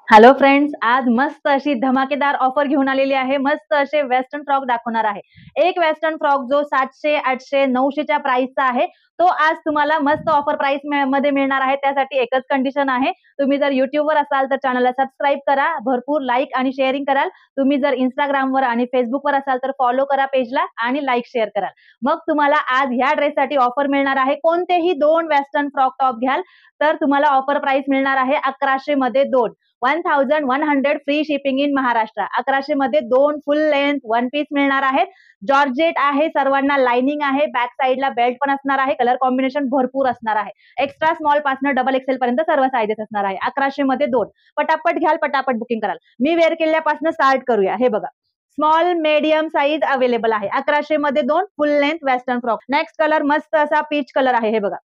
Hello friends, आज मस्त अशी धमाकेदार ऑफर घेऊन आलेली आहे. मस्त असे वेस्टर्न फ्रॉक दाखवणार आहे. एक वेस्टर्न फ्रॉक जो 700, 800, 900च्या प्राइसचा आहे, तो आज तुम्हाला मस्त ऑफर प्राइस मध्ये मिळणार आहे. त्यासाठी एकच कंडिशन आहे, तुम्ही जर YouTubeवर असाल तर चॅनलला सबस्क्राईब करा, भरपूर लाईक आणि शेअरिंग कराल. तुम्ही जर Instagramवर आणि Facebookवर असाल तर फॉलो करा पेजला आणि लाईक शेअर कराल. मग तुम्हाला आज ह्या ड्रेससाठी ऑफर मिळणार आहे. कोणतेही 2 वेस्टर्न फ्रॉक टॉप घ्याल तर तुम्हाला ऑफर प्राइस मिळणार आहे 1100 मध्ये 2. 1100 फ्री शिपिंग इन महाराष्ट्र. 1100 मध्ये 2 फुल लेंथ वन पीस मिळणार आहेत. जॉर्जेट आहे, सर्वांना लाइनिंग आहे, बॅक साइडला बेल्ट पण असणार आहे, कलर कॉम्बिनेशन भरपूर असणार आहे. एक्स्ट्रा स्मॉल पासून डबल एक्सेल पर्यंत सर्व साईजेस असणार आहे. 1100 मध्ये 2. पटापट घ्याल, पटापट बुकिंग कराल. मी वेअर केल्यापासून स्टार्ट करूया. हे बघा, स्मॉल मीडियम साईज अवेलेबल आहे. 1100 मध्ये 2 फुल length western frock. Next colour मस्त असा पीच कलर आहे. हे बघा,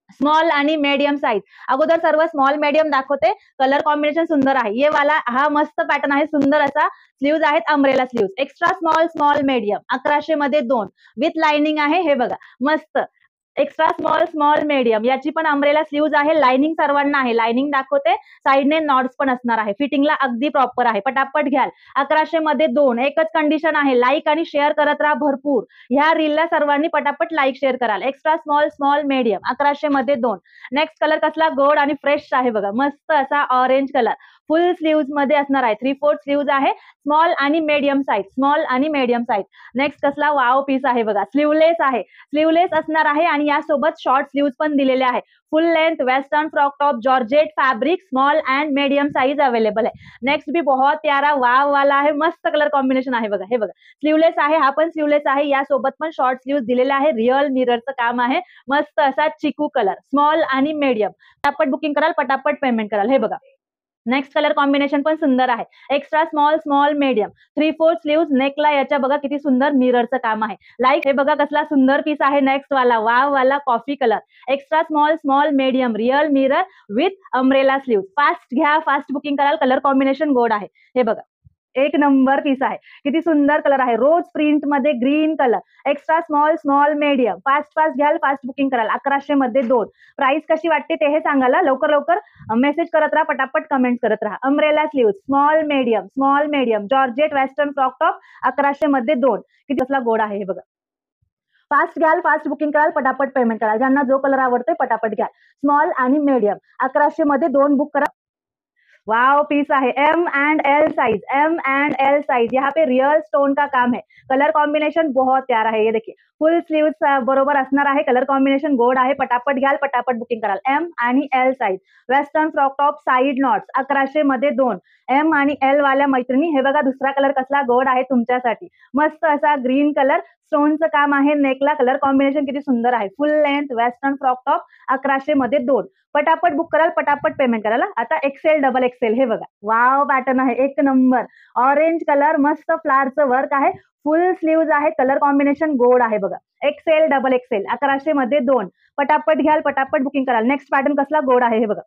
स्मॉल आणि मीडियम साईज. अगोदर सर्व स्मॉल मीडियम दाखवते. कलर कॉम्बिनेशन सुंदर आहे. ये वाला हा मस्त पॅटर्न आहे, सुंदर असा. स्लीव्ज आहेत umbrella sleeves. Extra small small medium 1100 मध्ये 2 विथ लाइनिंग आहे. हे बघा, मस्त एक्स्ट्रा स्मॉल स्मॉल मीडियम. याची पण अम्ब्रेला स्लीव्ज आहे. लाइनिंग सर्वांना आहे. लाइनिंग दाखवते. साइडने नॉट्स पण असणार आहे. फिटिंगला अगदी प्रॉपर आहे. पटापट घ्याल. 1100 मध्ये 2. एकच कंडिशन आहे, लाईक आणि शेअर करत राहा भरपूर. ह्या रीलला सर्वांनी पटापट लाईक शेअर कराल. एक्स्ट्रा स्मॉल स्मॉल मीडियम 1100 मध्ये 2. नेक्स्ट कलर कसला गोड आणि फ्रेश आहे बघा, मस्त असा ऑरेंज कलर. फुल स्लीव्ज मध्ये असणार आहे. 3/4 स्लीव्ज आहे. स्मॉल आणि मीडियम साईज, स्मॉल आणि मीडियम साईज. नेक्स्ट कसला वाव पीस आहे बघा, स्लीवलेस आहे. स्लीवलेस असणार आहे आणि यासोबत शॉर्ट स्लीव्ज पण दिलेले आहे. फुल length western frock top, georgette fabric, small end medium size available है. नेक्स्ट भी बहुत प्यारा वाव वाला आहे. मस्त कलर कॉम्बिनेशन आहे बघा. हे बघा, स्लीवलेस आहे. हा पण स्लीवलेस आहे. यासोबत पण शॉर्ट स्लीव्ज दिलेले आहे. रिअल मिररचं काम आहे. मस्त असा चिकू कलर, स्मॉल आणि मीडियम. पटापट बुकिंग कराल, पटापट पेमेंट कराल. हे बघा, नेक्स्ट कलर कॉम्बिनेशन पण सुंदर आहे. Extra small small medium. 3/4 sleeves. नेकला याच्या बघा किती सुंदर मिररचं काम आहे. लाईक हे बघा कसला सुंदर पीस आहे. नेक्स्ट वाला वाव वाला coffee colour. Extra small small medium real mirror with umbrella sleeves. Fast घ्या, फास्ट बुकिंग कराल. कलर कॉम्बिनेशन गोड आहे. हे बघा, एक नंबर पीस आहे. किती सुंदर कलर आहे. रोज प्रिंट मध्ये green colour. Extra small small medium. Fast fast घ्याल, फास्ट बुकिंग कराल. 1100 मध्ये 2. प्राइस कशी वाटते ते हे सांगायला लवकर लवकर मेसेज करत राहा, पटापट कमेंट करत राहा. Umbrella sleeve, small medium georgette western frock top 1100 मध्ये 2. किती कसला गोड आहे हे बघा. फास्ट घ्याल, फास्ट बुकिंग कराल, पटापट पेमेंट कराल. ज्यांना जो कलर आवडतोय पटापट घ्या. स्मॉल आणि मीडियम 1100 मध्ये 2 बुक करा. वाओ पीस है. M and L size, M and L size. यहाँ पे रियल स्टोन का काम है. कलर कॉम्बिनेशन बहुत प्यारा है. ये देखिए, फुल स्लीव्स बरोबर असणार आहे. कलर कॉम्बिनेशन गोड आहे. पटापट घ्याल, पटापट बुकिंग कराल. एम आणि L size. Western frock top side knots 1100 मध्ये 2. एम आणि एल वाल्या मैत्रिणी, हे बघा दुसरा कलर कसला गोड आहे तुमच्यासाठी. मस्त असा ग्रीन कलर, स्टोनचं काम आहे. नेकला कलर कॉम्बिनेशन किती सुंदर आहे. फुल लेंथ वेस्टर्न फ्रॉक टॉप 1100 मध्ये 2. पटापट बुक कराल, पटापट पेमेंट कराल. आता एक्सेल डबल एक्सेल. हे बघा, वाव पॅटर्न आहे, एक नंबर. ऑरेंज कलर, मस्त फ्लावरचं वर्क आहे. फुल स्लीव्ज आहे. कलर कॉम्बिनेशन गोड आहे बघा. एक्सेल डबल एक्सेल 1100 मध्ये 2. पटापट घ्याल, पटापट बुकिंग कराल. नेक्स्ट पॅटर्न कसला गोड आहे हे बघा,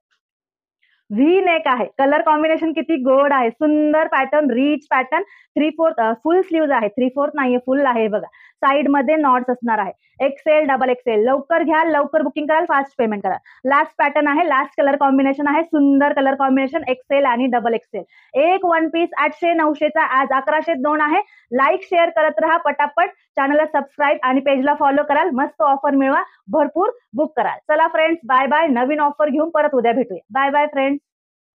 व्ही नेक आहे. कलर कॉम्बिनेशन किती गोड आहे. सुंदर पॅटर्न, रिच पॅटर्न. 3/4 फुल स्लीव्ज आहे. 3/4 नाहीये, फुल आहे बघा. साइड मध्ये नॉट्स असणार आहे. Excel double XL. लवकर घ्या, लवकर बुकिंग कराल, फास्ट पेमेंट करा. लास्ट पॅटर्न आहे, लास्ट कलर कॉम्बिनेशन आहे. सुंदर कलर कॉम्बिनेशन. एक्सेल आणि डबल एक्सेल. एक वन पीस 800 900चा आज 1100 2 आहे. लाईक शेअर करत राहा पटापट. चॅनलला सबस्क्राईब आणि पेजला फॉलो कराल. मस्त ऑफर मिळवा, भरपूर बुक कराल. चला फ्रेंड्स, बाय बाय. नवीन ऑफर घेऊन परत उद्या भेटूया. Bye bye friends.